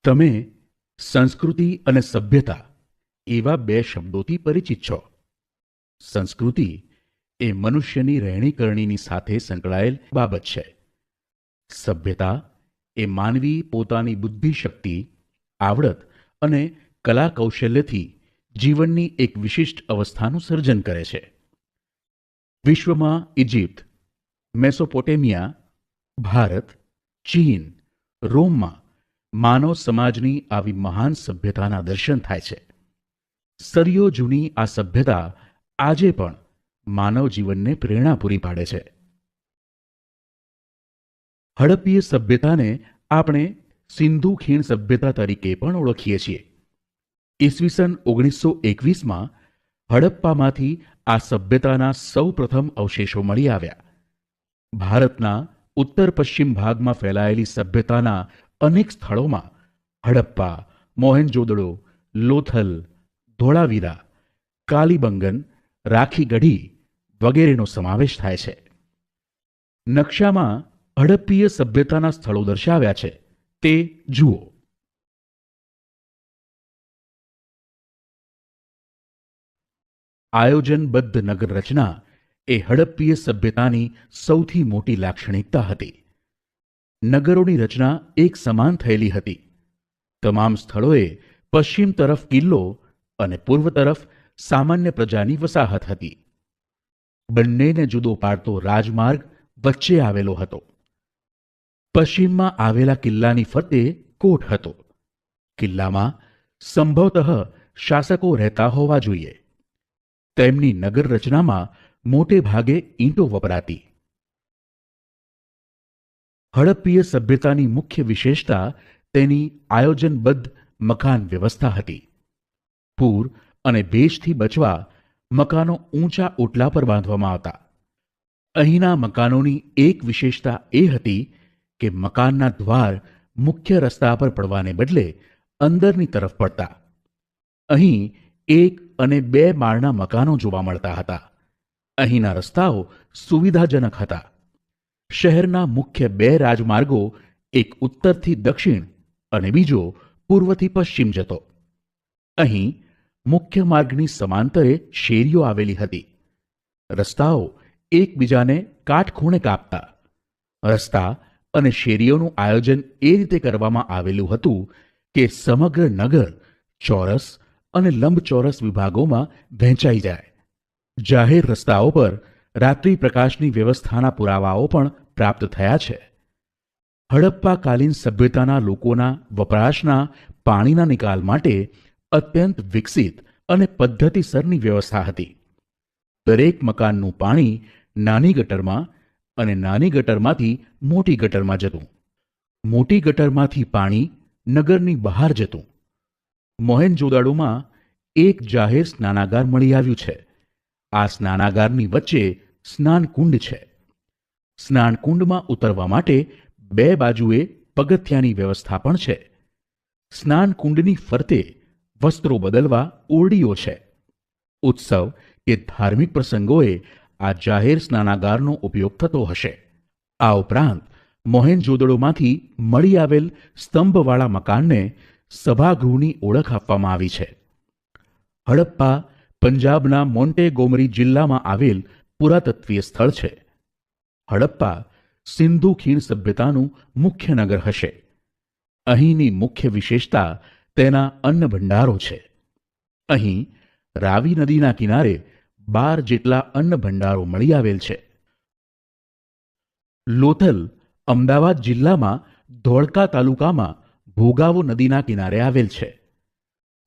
તમે સંસ્કૃતિ અને સભ્યતા એવા બે શબ્દોથી પરિચિત છો. સંસ્કૃતિ એ મનુષ્યની રહેણીકરણીની સાથે સંકળાયેલ બાબત છે. સભ્યતા એ માનવી પોતાની બુદ્ધિશક્તિ, આવડત અને કલા કૌશલ્યથી જીવનની એક વિશિષ્ટ અવસ્થાનું સર્જન કરે છે. વિશ્વમાં ઇજિપ્ત, મેસોપોટેમિયા, ભારત, ચીન, રોમમાં માનવ સમાજની આવી મહાન સભ્યતાના દર્શન થાય છે. સદીઓ જૂની આ સભ્યતા આજે પણ માનવ જીવનને પ્રેરણા પૂરી પાડે છે. હડપ્પીય સભ્યતાને આપણે સિંધુ ખીણ સભ્યતા તરીકે પણ ઓળખીએ છીએ. ઈસવીસન 1921માં હડપ્પામાંથી આ સભ્યતાના સૌ પ્રથમ અવશેષો મળી આવ્યા. ભારતના ઉત્તર પશ્ચિમ ભાગમાં ફેલાયેલી સભ્યતાના અનેક સ્થળોમાં હડપ્પા, મોહેનજોદડો, લોથલ, ધોળાવીરા, કાલીબંગન, રાખીગઢી વગેરેનો સમાવેશ થાય છે. નકશામાં હડપ્પીય સભ્યતાના સ્થળો દર્શાવ્યા છે, તે જુઓ. આયોજનબદ્ધ નગર રચના એ હડપ્પીય સભ્યતાની સૌથી મોટી લાક્ષણિકતા હતી. નગરોની રચના એક સમાન થયેલી હતી. તમામ સ્થળોએ પશ્ચિમ તરફ કિલ્લો અને પૂર્વ તરફ સામાન્ય પ્રજાની વસાહત હતી. બંનેને જુદો પાડતો રાજમાર્ગ વચ્ચે આવેલો હતો. પશ્ચિમમાં આવેલા કિલ્લાની ફરતે કોટ હતો. કિલ્લામાં સંભવતઃ શાસકો રહેતા હોવા જોઈએ. તેમની નગર રચનામાં મોટે ભાગે ઈંટો વપરાતી. હડપ્પીય સભ્યતાની મુખ્ય વિશેષતા તેની આયોજનબદ્ધ મકાન વ્યવસ્થા હતી. પૂર અને ભેજથી બચવા મકાનો ઊંચા ઓટલા પર બાંધવામાં આવતા. અહીંના મકાનોની એક વિશેષતા એ હતી કે મકાનના દ્વાર મુખ્ય રસ્તા પર પડવાને બદલે અંદરની તરફ પડતા. અહીં 1 અને 2 માળના મકાનો જોવા મળતા હતા. અહીંના રસ્તાઓ સુવિધાજનક હતા. શહેરના મુખ્ય 2 રાજમાર્ગો, એક ઉત્તરથી દક્ષિણ અને બીજો પૂર્વથી પશ્ચિમ જતો. અહીં મુખ્ય માર્ગની સમાંતરે શેરીઓ આવેલી હતી. રસ્તાઓ એકબીજાને કાટખૂણે કાપતા. રસ્તા અને શેરીઓનું આયોજન એ રીતે કરવામાં આવેલું હતું કે સમગ્ર નગર ચોરસ અને લંબચોરસ વિભાગોમાં વહેંચાઈ જાય. જાહેર રસ્તાઓ પર રાત્રિ પ્રકાશની વ્યવસ્થાના પુરાવાઓ પણ પ્રાપ્ત થયા છે. હડપ્પાકાલીન સભ્યતાના લોકોના વપરાશના પાણીના નિકાલ માટે અત્યંત વિકસિત અને પદ્ધતિસરની વ્યવસ્થા હતી. દરેક મકાનનું પાણી નાની ગટરમાં અને નાની ગટરમાંથી મોટી ગટરમાં જતું. મોટી ગટરમાંથી પાણી નગરની બહાર જતું. મોહેનજોદાડોમાં એક જાહેર સ્નાનાગાર મળી આવ્યું છે. આ સ્નાનાગારની વચ્ચે સ્નાનકુંડ છે. સ્નાનકુંડમાં ઉતરવા માટે 2 બાજુએ પગથિયાની વ્યવસ્થા પણ છે. સ્નાનકુંડની ફરતે વસ્ત્રો બદલવા ઓરડીઓ છે. ઉત્સવ કે ધાર્મિક પ્રસંગોએ આ જાહેર સ્નાનાગારનો ઉપયોગ થતો હશે. આ ઉપરાંત મોહેનજોદડોમાંથી મળી આવેલ સ્તંભવાળા મકાનને સભાગૃહની ઓળખ આપવામાં આવી છે. હડપ્પા પંજાબના મોન્ટેગોમરી જિલ્લામાં આવેલ પુરાતત્વીય સ્થળ છે. હડપ્પા સિંધુ ખીણ સભ્યતાનું મુખ્ય નગર હશે. અહીંની મુખ્ય વિશેષતા તેના અન્ન ભંડારો છે. અહીં રાવી નદીના કિનારે 12 જેટલા અન્ન ભંડારો મળી આવેલ છે. લોથલ અમદાવાદ જિલ્લામાં ધોળકા તાલુકામાં ભોગાવો નદીના કિનારે આવેલ છે.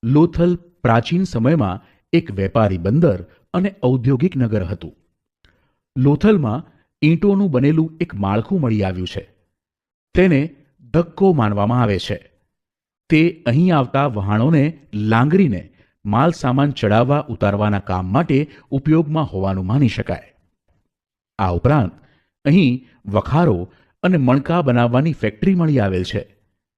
લોથલ પ્રાચીન સમયમાં એક વેપારી બંદર અને ઔદ્યોગિક નગર હતું. લોથલમાં ઈંટોનું બનેલું એક માળખું મળી આવ્યું છે. તેને ધક્કો માનવામાં આવે છે. તે અહીં આવતા વહાણોને લાંગરીને માલ સામાન ચડાવવા ઉતારવાના કામ માટે ઉપયોગમાં હોવાનું માની શકાય. આ ઉપરાંત અહીં વખારો અને મણકા બનાવવાની ફેક્ટરી મળી આવેલ છે,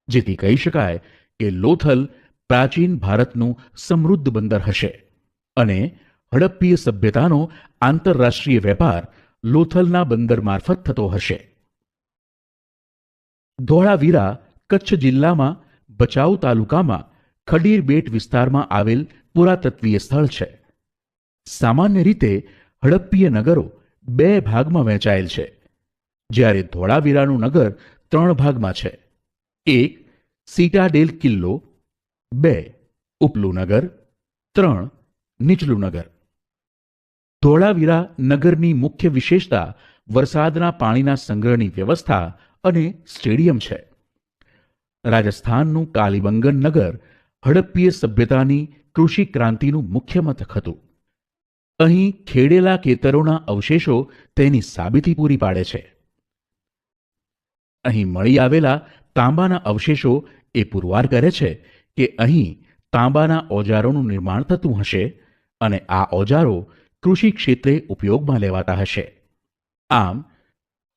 જેથી કહી શકાય કે લોથલ પ્રાચીન ભારતનું સમૃદ્ધ બંદર હશે અને હડપ્પીય સભ્યતાનો આંતરરાષ્ટ્રીય વેપાર લોથલના બંદર મારફત થતો હશે. ધોળાવીરા કચ્છ જિલ્લામાં ભચાઉ તાલુકામાં ખડીર બેટ વિસ્તારમાં આવેલ પુરાતત્વીય સ્થળ છે. સામાન્ય રીતે હડપ્પીય નગરો 2 ભાગમાં વહેંચાયેલ છે, જ્યારે ધોળાવીરાનું નગર 3 ભાગમાં છે. 1 સીટાડેલ કિલ્લો, 2 ઉપલું નગર, 3 નીચલું નગર. ધોળાવીરા નગરની મુખ્ય વિશેષતા વરસાદના પાણીના સંગ્રહની વ્યવસ્થા અને સ્ટેડિયમ છે. રાજસ્થાનનું કાલીબંગન નગર હડપ્પીય સભ્યતાની કૃષિ ક્રાંતિનું મુખ્ય મથક હતું. અહીં ખેડેલા ખેતરોના અવશેષો તેની સાબિતી પૂરી પાડે છે. અહીં મળી આવેલા તાંબાના અવશેષો એ પુરવાર કરે છે કે અહીં તાંબાના ઓજારોનું નિર્માણ થતું હશે અને આ ઓજારો કૃષિ ક્ષેત્રે ઉપયોગમાં લેવાતા હશે. આમ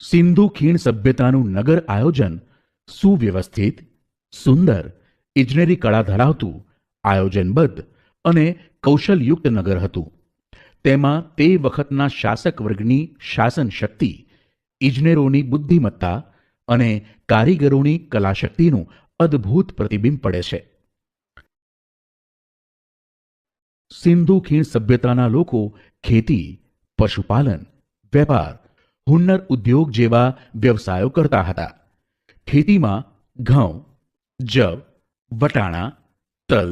સિંધુ ખીણ સભ્યતાનું નગર આયોજન સુવ્યવસ્થિત, સુંદર, ઇજનેરી કળા ધરાવતું, આયોજનબદ્ધ અને કૌશલયુક્ત નગર હતું. તેમાં તે વખતના શાસક વર્ગની શાસન શક્તિ, ઇજનેરોની બુદ્ધિમત્તા અને કારીગરોની કલાશક્તિનું અદ્ભુત પ્રતિબિંબ પડે છે. સિંધુ ખીણ સભ્યતાના લોકો ખેતી, પશુપાલન, વેપાર, હુન્નર ઉદ્યોગ જેવા વ્યવસાયો કરતા હતા. ખેતીમાં ઘઉં, જવ, વટાણા, તલ,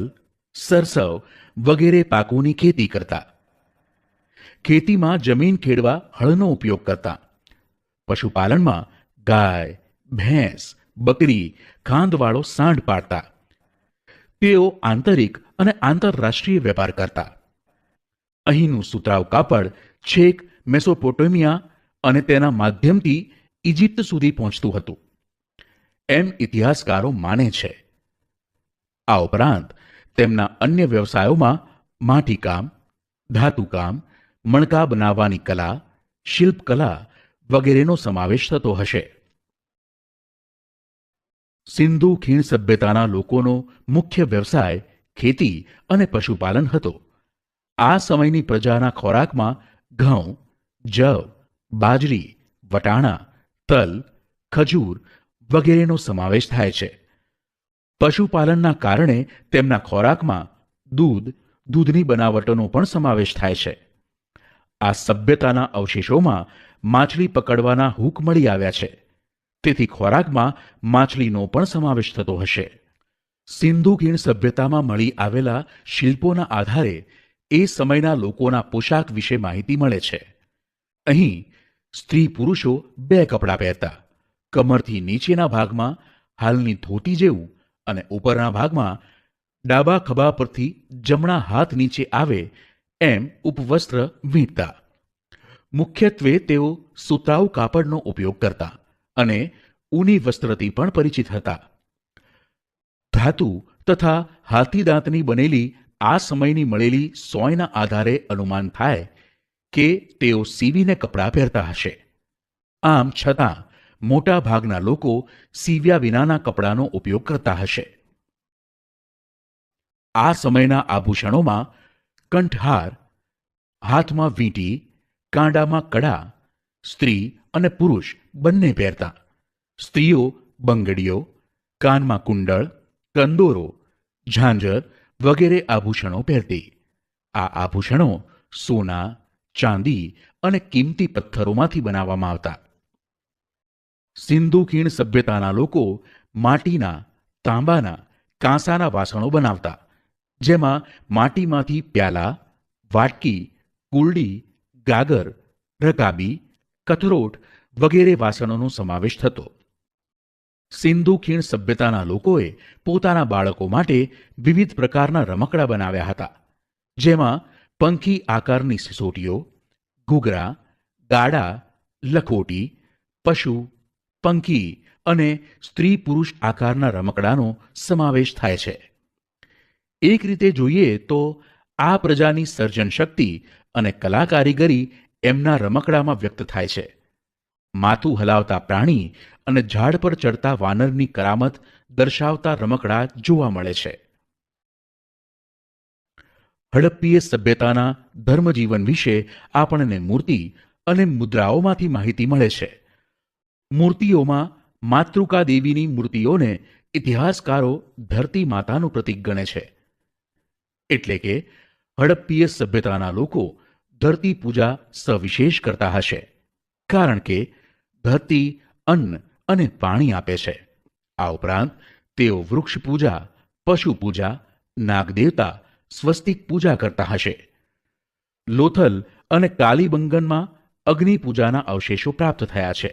સરસવ વગેરે પાકોની ખેતી કરતા. ખેતીમાં જમીન ખેડવા હળનો ઉપયોગ કરતા. પશુપાલનમાં ગાય, ભેંસ, બકરી, ખાંદવાળો સાંઢ પાળતા. તેઓ આંતરિક અને આંતરરાષ્ટ્રીય વેપાર કરતા. અહીંનું સુતરાઉ કાપડ છેક મેસોપોટેમિયા અને તેના માધ્યમથી ઇજિપ્ત સુધી પહોંચતું હતું, એમ ઇતિહાસકારો માને છે. આ ઉપરાંત તેમના અન્ય વ્યવસાયોમાં માટીકામ, ધાતુકામ, મણકા બનાવવાની કલા, શિલ્પકલા વગેરેનો સમાવેશ થતો હશે. સિંધુ ખીણ સભ્યતાના લોકોનો મુખ્ય વ્યવસાય ખેતી અને પશુપાલન હતો. આ સમયની પ્રજાના ખોરાકમાં ઘઉં, જવ, બાજરી, વટાણા, તલ, ખજૂર વગેરેનો સમાવેશ થાય છે. પશુપાલનના કારણે તેમના ખોરાકમાં દૂધ, દૂધની બનાવટોનો પણ સમાવેશ થાય છે. આ સભ્યતાના અવશેષોમાં માછલી પકડવાના હૂક મળી આવ્યા છે, તેથી ખોરાકમાં માછલીનો પણ સમાવેશ થતો હશે. સિંધુ ખીણ સભ્યતામાં મળી આવેલા શિલ્પોના આધારે એ સમયના લોકોના પોશાક વિશે માહિતી મળે છે. અહીં સ્ત્રી પુરુષો 2 કપડાં પહેરતા. કમરથી નીચેના ભાગમાં હાલની ધોતી જેવું અને ઉપરના ભાગમાં ડાબા ખભા પરથી જમણા હાથ નીચે આવે એમ ઉપવસ્ત્ર વીંટતા. મુખ્યત્વે તેઓ સુતરાઉ કાપડનો ઉપયોગ કરતા અને ઊની વસ્ત્રથી પણ પરિચિત હતા. ધાતુ તથા હાથીદાંતની બનેલી આ સમયની મળેલી સોયના આધારે અનુમાન થાય કે તેઓ સીવીને કપડાં પહેરતા હશે. આમ છતાં મોટા ભાગના લોકો સીવ્યા વિનાના કપડાનો ઉપયોગ કરતા હશે. આ સમયના આભૂષણોમાં કંઠહાર, હાથમાં વીંટી, કાંડામાં કડા સ્ત્રી અને પુરુષ બંને પહેરતા. સ્ત્રીઓ બંગડીઓ, કાનમાં કુંડળ, કંદોરો, ઝાંઝર વગેરે આભૂષણો પહેરતી. આ આભૂષણો સોના, ચાંદી અને કિંમતી પથ્થરોમાંથી બનાવવામાં આવતા. સિંધુ ખીણ સભ્યતાના લોકો માટીના, તાંબાના, કાંસાના વાસણો બનાવતા, જેમાં માટીમાંથી પ્યાલા, વાટકી, કુલડી, ગાગર, રકાબી, કથરોટ વગેરે વાસણોનો સમાવેશ થતો. સિંધુ ખીણ સભ્યતાના લોકોએ પોતાના બાળકો માટે વિવિધ પ્રકારના રમકડા બનાવ્યા હતા, જેમાં પંખી આકારની સિસોટીઓ, ઘૂઘરા, ગાડા, લખોટી, પશુ, પંખી અને સ્ત્રી પુરુષ આકારના રમકડાનો સમાવેશ થાય છે. એક રીતે જોઈએ તો આ પ્રજાની સર્જન શક્તિ અને કલા કારીગરી એમના રમકડામાં વ્યક્ત થાય છે. માથું હલાવતા પ્રાણી અને ઝાડ પર ચડતા વાનરની કરામત દર્શાવતા રમકડા જોવા મળે છે. હડપ્પીય સભ્યતાના ધર્મજીવન વિશે આપણને મૂર્તિ અને મુદ્રાઓમાંથી માહિતી મળે છે. મૂર્તિઓમાં માતૃકા દેવીની મૂર્તિઓને ઇતિહાસકારો ધરતી માતાનું પ્રતીક ગણે છે. એટલે કે હડપ્પીય સભ્યતાના લોકો ધરતી પૂજા સવિશેષ કરતા હશે, કારણ કે ધરતી અન્ન અને પાણી આપે છે. આ ઉપરાંત તેઓ વૃક્ષ પૂજા, પશુ પૂજા, નાગદેવતા, સ્વસ્તિક પૂજા કરતા હશે. લોથલ અને કાલીબંગનમાં અગ્નિ પૂજાના અવશેષો પ્રાપ્ત થયા છે.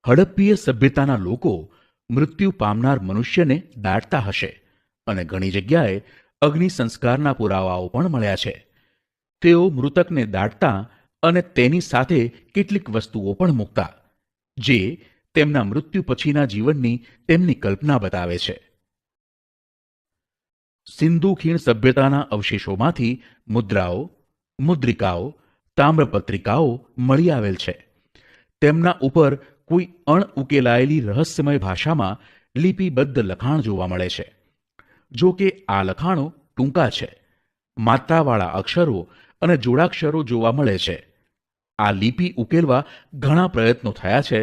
હડપ્પીય સભ્યતાના લોકો મૃત્યુ પામનાર મનુષ્યને દાટતા હશે અને ઘણી જગ્યાએ અગ્નિ સંસ્કારના પુરાવાઓ પણ મળ્યા છે. તેઓ મૃતકને દાટતા અને તેની સાથે કેટલીક વસ્તુઓ પણ મૂકતા, જે તેમના મૃત્યુ પછીના જીવનની તેમની કલ્પના બતાવે છે. સિંધુ ખીણ સભ્યતાના અવશેષોમાંથી મુદ્રાઓ, મુદ્રિકાઓ, તામ્રપત્રિકાઓ મળી આવેલ છે. તેમના ઉપર કોઈ અણઉકેલાયેલી રહસ્યમય ભાષામાં લિપિબદ્ધ લખાણ જોવા મળે છે. જો કે આ લખાણો ટૂંકા છે, માત્રાવાળા અક્ષરો અને જોડાક્ષરો જોવા મળે છે. આ લિપિ ઉકેલવા ઘણા પ્રયત્નો થયા છે,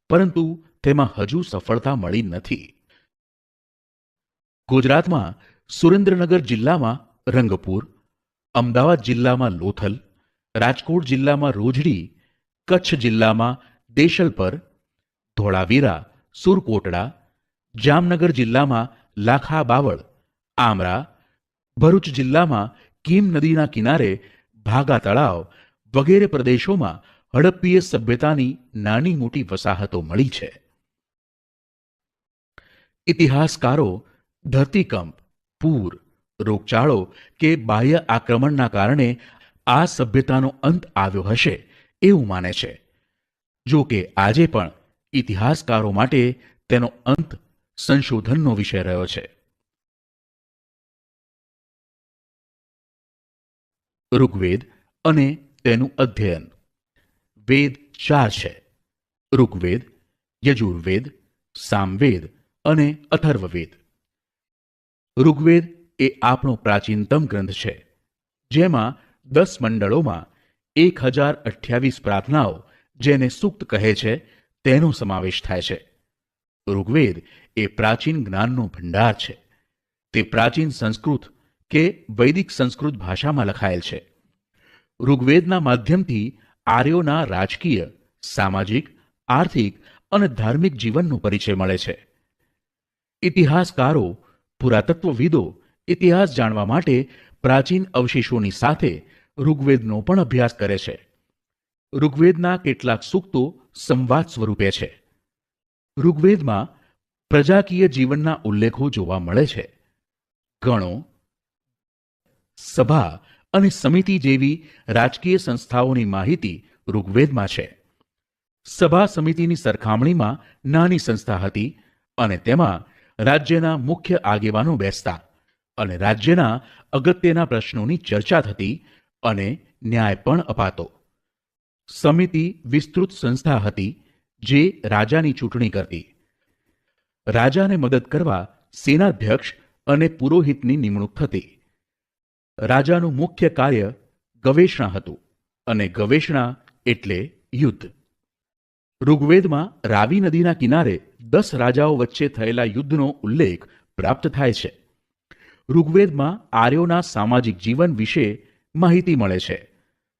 પરંતુ તેમાં હજુ સફળતા મળી નથી. ગુજરાતમાં સુરેન્દ્રનગર જિલ્લામાં રંગપુર, અમદાવાદ જિલ્લામાં લોથલ, રાજકોટ જિલ્લામાં રોજડી, કચ્છ જિલ્લામાં દેશલપર, ધોળાવીરા, સુરકોટડા, જામનગર જિલ્લામાં લાખા બાવળ, આમરા, ભરૂચ જિલ્લામાં કીમ નદીના કિનારે ભાગા તળાવ વગેરે પ્રદેશોમાં હડપ્પીય સભ્યતાની નાની મોટી વસાહતો મળી છે. ઇતિહાસકારો ધરતીકંપ, પૂર, રોગચાળો કે બાહ્ય આક્રમણના કારણે આ સભ્યતાનો અંત આવ્યો હશે એવું માને છે. જો કે આજે પણ ઇતિહાસકારો માટે તેનો અંત સંશોધનનો વિષય રહ્યો છે. ઋગ્વેદ અને તેનું અધ્યયન. વેદ 4 છે: ઋગ્વેદ, યજુર્વેદ, સામવેદ અને અથર્વવેદ. ઋગ્વેદ એ આપણો પ્રાચીનતમ ગ્રંથ છે, જેમાં 10 મંડળોમાં 1028 પ્રાર્થનાઓ, જેને સૂક્ત કહે છે, તેનો સમાવેશ થાય છે. ઋગ્વેદ એ પ્રાચીન જ્ઞાનનો ભંડાર છે. તે પ્રાચીન સંસ્કૃત કે વૈદિક સંસ્કૃત ભાષામાં લખાયેલ છે. ઋગ્વેદના માધ્યમથી આર્યોના રાજકીય, સામાજિક, આર્થિક અને ધાર્મિક જીવનનો પરિચય મળે છે. ઇતિહાસકારો, પુરાતત્વવિદો ઇતિહાસ જાણવા માટે પ્રાચીન અવશેષોની સાથે ઋગ્વેદનો પણ અભ્યાસ કરે છે. ઋગ્વેદના કેટલાક સૂક્તો સંવાદ સ્વરૂપે છે. ઋગ્વેદમાં પ્રજાકીય જીવનના ઉલ્લેખો જોવા મળે છે. ગણો, સભા અને સમિતિ જેવી રાજકીય સંસ્થાઓની માહિતી ઋગ્વેદમાં છે. સભા સમિતિની સરખામણીમાં નાની સંસ્થા હતી અને તેમાં રાજ્યના મુખ્ય આગેવાનો બેસતા અને રાજ્યના અગત્યના પ્રશ્નોની ચર્ચા થતી અને ન્યાય પણ અપાતો. સમિતિ વિસ્તૃત સંસ્થા હતી જે રાજાની ચૂંટણી કરતી. રાજાને મદદ કરવા સેનાધ્યક્ષ અને પુરોહિતની નિમણૂક થતી. રાજાનું મુખ્ય કાર્ય ગવેષણા હતું અને ગવેષણા એટલે યુદ્ધ. ઋગ્વેદમાં રાવી નદીના કિનારે 10 રાજાઓ વચ્ચે થયેલા યુદ્ધનો ઉલ્લેખ પ્રાપ્ત થાય છે. ઋગ્વેદમાં આર્યોના સામાજિક જીવન વિશે માહિતી મળે છે.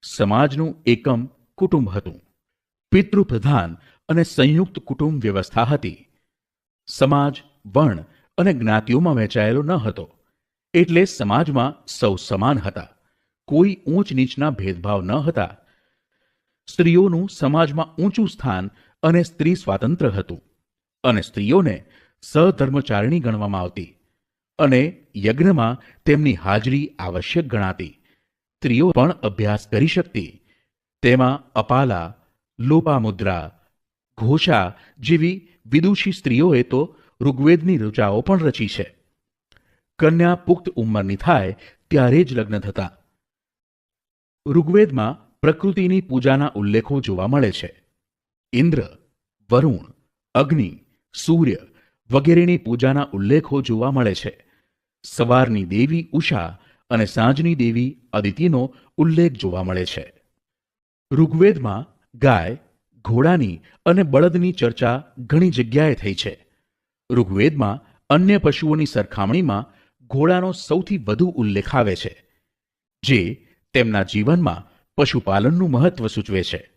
સમાજનું એકમ કુટુંબ હતું. પિતૃપ્રધાન અને સંયુક્ત કુટુંબ વ્યવસ્થા હતી. સમાજ વર્ણ અને જ્ઞાતિઓમાં વહેંચાયેલો ન હતો, એટલે સમાજમાં સૌ સમાન હતા. કોઈ ઊંચ નીચના ભેદભાવ ન હતા. સ્ત્રીઓનું સમાજમાં ઊંચું સ્થાન અને સ્ત્રી સ્વાતંત્ર્ય હતું અને સ્ત્રીઓને સહધર્મચારિણી ગણવામાં આવતી અને યજ્ઞમાં તેમની હાજરી આવશ્યક ગણાતી. સ્ત્રીઓ પણ અભ્યાસ કરી શકતી. તેમાં અપાલા, લોપામુદ્રા, ઘોષા જેવી વિદુષી સ્ત્રીઓએ તો ઋગ્વેદની ઋચાઓ પણ રચી છે. કન્યા પુખ્ત ઉંમરની થાય ત્યારે જ લગ્ન થતા. ઋગ્વેદમાં પ્રકૃતિની પૂજાના ઉલ્લેખો જોવા મળે છે. ઇન્દ્ર, વરુણ, અગ્નિ, સૂર્ય વગેરેની પૂજાના ઉલ્લેખો જોવા મળે છે. સવારની દેવી ઉષા અને સાંજની દેવી અદિતિનો ઉલ્લેખ જોવા મળે છે. ઋગ્વેદમાં ગાય, ઘોડાની અને બળદની ચર્ચા ઘણી જગ્યાએ થઈ છે. ઋગ્વેદમાં અન્ય પશુઓની સરખામણીમાં ઘોડાનો સૌથી વધુ ઉલ્લેખ આવે છે, જે તેમના જીવનમાં પશુપાલનનું મહત્વ સૂચવે છે.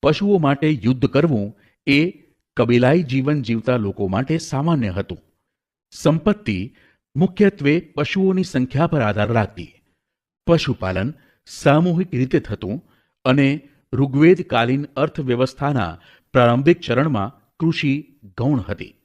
પશુઓ માટે યુદ્ધ કરવું એ કબીલાઈ જીવન જીવતા લોકો માટે સામાન્ય હતું. સંપત્તિ મુખ્યત્વે પશુઓની સંખ્યા પર આધાર રાખતી. પશુપાલન સામૂહિક રીતે થતું અને ઋગ્વેદકાલીન અર્થવ્યવસ્થાના પ્રારંભિક ચરણમાં કૃષિ ગૌણ હતી.